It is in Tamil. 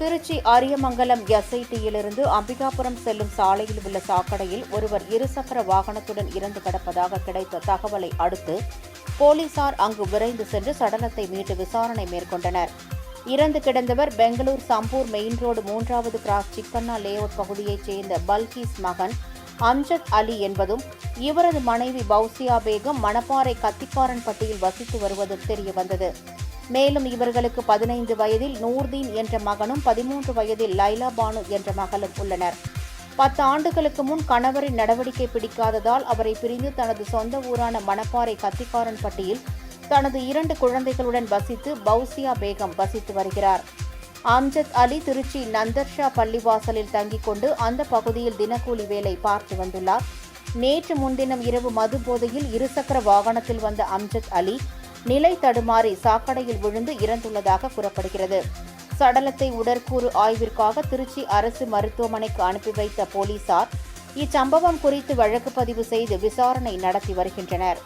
திருச்சி அரியமங்கலம் எஸ்ஐடியிலிருந்து அம்பிகாபுரம் செல்லும் சாலையில் உள்ள சாக்கடையில் ஒருவர் இருசக்கர வாகனத்துடன் இறந்து கிடப்பதாக கிடைத்த தகவலை அடுத்து போலீசார் அங்கு விரைந்து சென்று சடலத்தை மீட்டு விசாரணை மேற்கொண்டனர். இறந்து கிடந்தவர் பெங்களூர் சம்பூர் மெயின் ரோடு 3வது கிராஸ் சிக்கண்ணா லேஅவுட் பகுதியைச் சேர்ந்த பல்கீஸ் மகன் அம்ஜத் அலி என்பதும் இவரது மனைவி பௌசியா பேகம் மணப்பாறை கத்திக்காரன்பட்டியில் வசித்து வருவதும் தெரியவந்தது. மேலும் இவர்களுக்கு 15 வயதில் நூர்தீன் என்ற மகனும் 13 வயதில் லைலா பானு என்ற மகளும் உள்ளனர். 10 ஆண்டுகளுக்கு முன் கணவரின் நடவடிக்கை பிடிக்காததால் அவரை பிரிந்து தனது சொந்த ஊரான மணப்பாறை கத்திக்காரன்பட்டியில் தனது 2 குழந்தைகளுடன் வசித்து பௌசியா பேகம் வசித்து வருகிறார். அம்ஜத் அலி திருச்சி நந்தர்ஷா பள்ளிவாசலில் தங்கிக் கொண்டு அந்த பகுதியில் தினக்கூலி வேலை பார்த்து வந்துள்ளார். நேற்று முன்தினம் இரவு மது போதையில் இருசக்கர வாகனத்தில் வந்த அம்ஜத் அலி நிலை தடுமாறி சாக்கடையில் விழுந்து இறந்துள்ளதாக கூறப்படுகிறது. சடலத்தை உடற்கூறு ஆய்விற்காக திருச்சி அரசு மருத்துவமனைக்கு அனுப்பி வைத்த போலீசார் இச்சம்பவம் குறித்து வழக்கு பதிவு செய்து விசாரணை நடத்தி வருகின்றனர்.